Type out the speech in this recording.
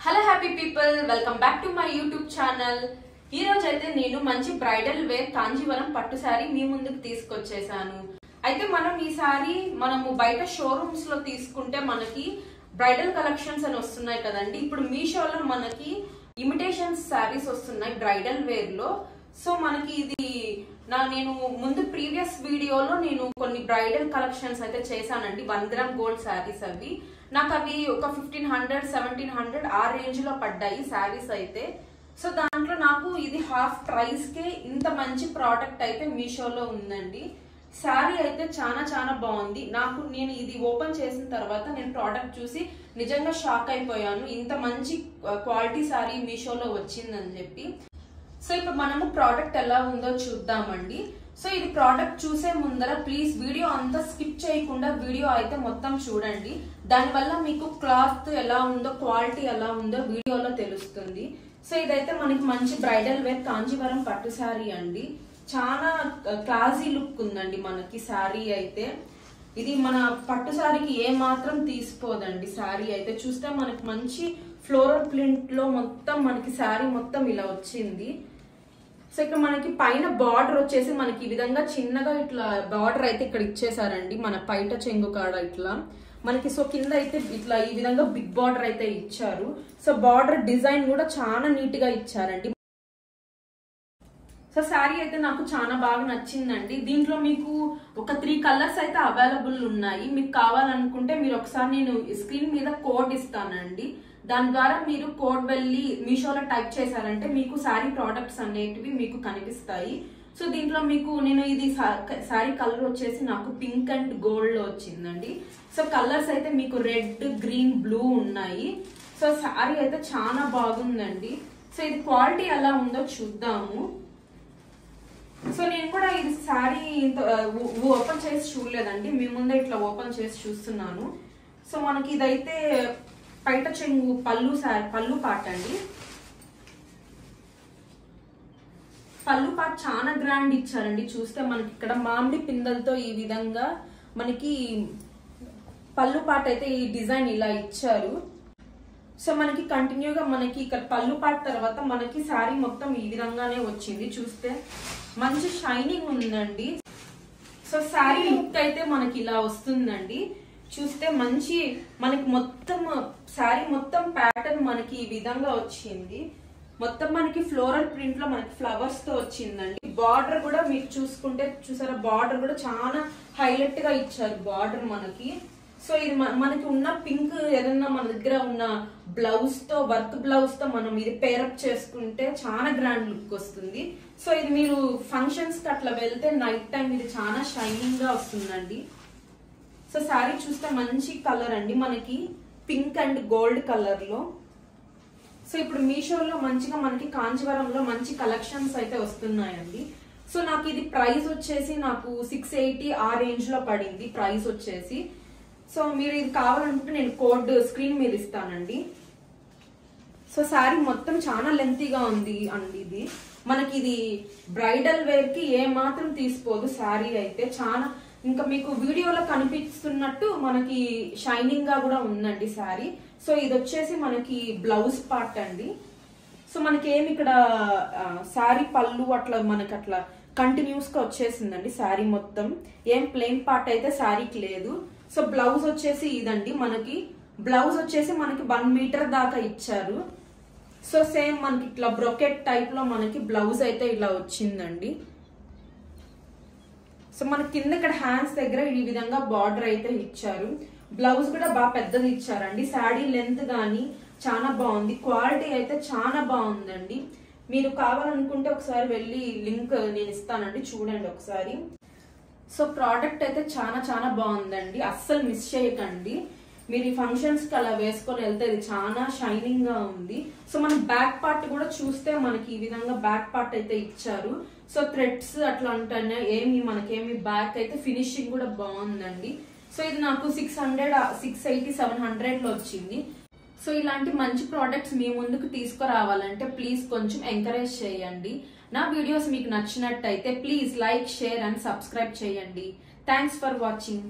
Hello happy people, welcome back to my YouTube channel. ఈ రోజు అయితే నేను మంచి బ్రైడల్ వేర్ కాంజీవరం పట్టు సారీ మీ ముందుకు తీసుకొచ్చేసాను. అయితే మనం ఈ సారీ మనము బయట షోరూమ్స్ లో తీసుకుంటే మనకి బ్రైడల్ కలెక్షన్స్ అని వస్తున్నాయి కదండి. ఇప్పుడు మీషోలో మనకి ఇమిటేషన్ సారీస్ వస్తున్నాయి బ్రైడల్ వేర్ లో. సో మనకి ఇది నేను ముందు ప్రీవియస్ వీడియోలో నేను కొన్ని బ్రైడల్ కలెక్షన్స్ అయితే చేశానండి. 1 గ్రామ్ గోల్డ్ శారీస్ అవి నాకు అవి ఒక 1500-1700 ఆ రేంజ్ లో పడ్డాయి శారీస్ అయితే. సో దాంట్లో నాకు ఇది హాఫ్ ప్రైస్ కే ఇంత మంచి ప్రోడక్ట్ అయితే మీషోలో ఉందండి. శారీ అయితే చాలా బాగుంది. నేను ఇది ఓపెన్ చేసిన తర్వాత నేను ప్రోడక్ట్ చూసి నిజంగా షాక్ అయిపోయాను, ఇంత మంచి క్వాలిటీ శారీ మీషోలో వచ్చిందని చెప్పి. సో ఇప్పుడు మనము ప్రోడక్ట్ ఎలా ఉందో చూద్దామండి. సో ఇది ప్రోడక్ట్ చూసే ముందర ప్లీజ్ వీడియో అంతా స్కిప్ చేయకుండా వీడియో అయితే మొత్తం చూడండి. దానివల్ల మీకు క్లాత్ ఎలా ఉందో, క్వాలిటీ ఎలా ఉందో వీడియోలో తెలుస్తుంది. సో ఇదైతే మనకి మంచి బ్రైడల్ వేర్ కాంజీవరం పట్టు శారీ అండి. చాలా క్లాసీ లుక్ ఉందండి మనకి శారీ అయితే. ఇది మన పట్టు శారీకి ఏ మాత్రం తీసిపోదండి. శారీ అయితే చూస్తే మనకి మంచి ఫ్లోరల్ ప్రింట్ లో మొత్తం మనకి శారీ మొత్తం ఇలా వచ్చింది. సో ఇక్కడ మనకి పైన బార్డర్ వచ్చేసి మనకి ఈ విధంగా చిన్నగా ఇట్లా బార్డర్ అయితే ఇక్కడ ఇచ్చేసారండి మన పైట చెంగు కాడ ఇట్లా మనకి. సో కింద అయితే ఇట్లా ఈ విధంగా బిగ్ బార్డర్ అయితే ఇచ్చారు. సో బార్డర్ డిజైన్ కూడా చాలా నీట్ గా ఇచ్చారండి. సో శారీ అయితే నాకు చాలా బాగా నచ్చిందండి. దీంట్లో మీకు ఒక 3 కలర్స్ అయితే అవైలబుల్ ఉన్నాయి. మీకు కావాలనుకుంటే మీరు ఒకసారి నేను స్క్రీన్ మీద కోడ్ ఇస్తానండి. దాని ద్వారా మీరు కోడ్ వెళ్ళి మీషోలో టైప్ చేశారంటే మీకు శారీ ప్రోడక్ట్స్ అనేటివి మీకు కనిపిస్తాయి. సో దీంట్లో మీకు నేను ఇది శారీ కలర్ వచ్చేసి నాకు పింక్ అండ్ గోల్డ్ లో వచ్చిందండి. సో కలర్స్ అయితే మీకు రెడ్, గ్రీన్, బ్లూ ఉన్నాయి. సో శారీ అయితే చాలా బాగుందండి. సో ఇది క్వాలిటీ ఎలా ఉందో చూద్దాము. సో నేను కూడా ఇది శారీ ఓపెన్ చేసి చూడలేదండి, మీ ముందే ఇట్లా ఓపెన్ చేసి చూస్తున్నాను. సో మనకి ఇదైతే పైట చెంగు పళ్ళు పాట అండి. పళ్ళు పాట చాలా గ్రాండ్ ఇచ్చారండి. చూస్తే మనకి ఇక్కడ మామిడి పిందలతో ఈ విధంగా మనకి పళ్ళు పాట అయితే ఈ డిజైన్ ఇలా ఇచ్చారు. సో మనకి కంటిన్యూగా మనకి ఇక్కడ పళ్ళు పాట తర్వాత మనకి శారీ మొత్తం ఈ విధంగానే వచ్చింది. చూస్తే మంచి షైనింగ్ ఉందండి. సో శారీ లుక్ అయితే మనకి ఇలా వస్తుందండి. చూస్తే మంచి మనకి మొత్తం శారీ మొత్తం ప్యాటర్న్ మనకి ఈ విధంగా వచ్చింది. మొత్తం మనకి ఫ్లోరల్ ప్రింట్ లో మనకి ఫ్లవర్స్ తో వచ్చిందండి. బార్డర్ కూడా మీకు చూసుకుంటే చూసారా, బార్డర్ కూడా చాలా హైలైట్ గా ఇచ్చారు బార్డర్ మనకి. సో ఇది మనకి ఉన్న పింక్ ఏదన్నా మన దగ్గర ఉన్న బ్లౌజ్ తో, వర్క్ బ్లౌజ్ తో మనం ఇది పేరప్ చేసుకుంటే చాలా గ్రాండ్ లుక్ వస్తుంది. సో ఇది మీరు ఫంక్షన్స్ కి అట్లా వెళ్తే నైట్ టైం ఇది చాలా షైనింగ్ గా వస్తుందండి. సో శారీ చూస్తే మంచి కలర్ అండి, మనకి పింక్ అండ్ గోల్డ్ కలర్ లో. సో ఇప్పుడు మీషోలో మంచిగా మనకి కాంచీవరంలో మంచి కలెక్షన్స్ అయితే వస్తున్నాయండి. సో నాకు ఇది ప్రైస్ వచ్చేసి నాకు 680 ఆ రేంజ్ లో పడింది ప్రైస్ వచ్చేసి. సో మీరు ఇది కావాలనుకుంటే నేను కోడ్ స్క్రీన్ మీద ఇస్తానండి. సో శారీ మొత్తం చాలా లెంతీగా ఉంది అండి. ఇది మనకి ఇది బ్రైడల్ వేర్ కి ఏ మాత్రం తీసిపోదు శారీ అయితే. చాలా ఇంకా మీకు వీడియోలో కనిపిస్తున్నట్టు మనకి షైనింగ్ గా కూడా ఉందండి శారీ. సో ఇది వచ్చేసి మనకి బ్లౌజ్ పార్ట్ అండి. సో మనకి ఏమి ఇక్కడ శారీ పళ్ళు అట్లా మనకి అట్లా కంటిన్యూస్ గా వచ్చేసిందండి శారీ మొత్తం. ఏం ప్లెయిన్ పార్ట్ అయితే శారీకి లేదు. సో బ్లౌజ్ వచ్చేసి ఇదండి, మనకి బ్లౌజ్ వచ్చేసి మనకి 1 మీటర్ దాకా ఇచ్చారు. సో సేమ్ మనకి ఇట్లా బ్రొకెట్ టైప్ లో మనకి బ్లౌజ్ అయితే ఇలా వచ్చిందండి. సో మన కింద ఇక్కడ హ్యాండ్స్ దగ్గర ఈ విధంగా బార్డర్ అయితే ఇచ్చారు. బ్లౌజ్ కూడా బాగా పెద్దది ఇచ్చారండి. శారీ లెంత్ గానీ చాలా బాగుంది, క్వాలిటీ అయితే చాలా బాగుందండి. మీరు కావాలనుకుంటే ఒకసారి వెళ్ళి లింక్ నేను ఇస్తానండి, చూడండి ఒకసారి. సో ప్రోడక్ట్ అయితే చాలా బాగుందండి, అస్సలు మిస్ చేయకండి. మీరు ఈ ఫంక్షన్స్ కి అలా వేసుకొని వెళ్తే ఇది చాలా షైనింగ్ గా ఉంది. సో మన బ్యాక్ పార్ట్ కూడా చూస్తే మనకి ఈ విధంగా బ్యాక్ పార్ట్ అయితే ఇచ్చారు. సో థ్రెడ్స్ అట్లా అంటేనే మనకేమి బ్యాక్ అయితే ఫినిషింగ్ కూడా బాగుందండి. సో ఇది నాకు 680-700 లో వచ్చింది. సో ఇలాంటి మంచి ప్రోడక్ట్స్ మీ ముందుకు తీసుకురావాలంటే ప్లీజ్ కొంచెం ఎంకరేజ్ చేయండి. నా వీడియోస్ మీకు నచ్చినట్టయితే please like, share and subscribe చేయండి. Thanks for watching.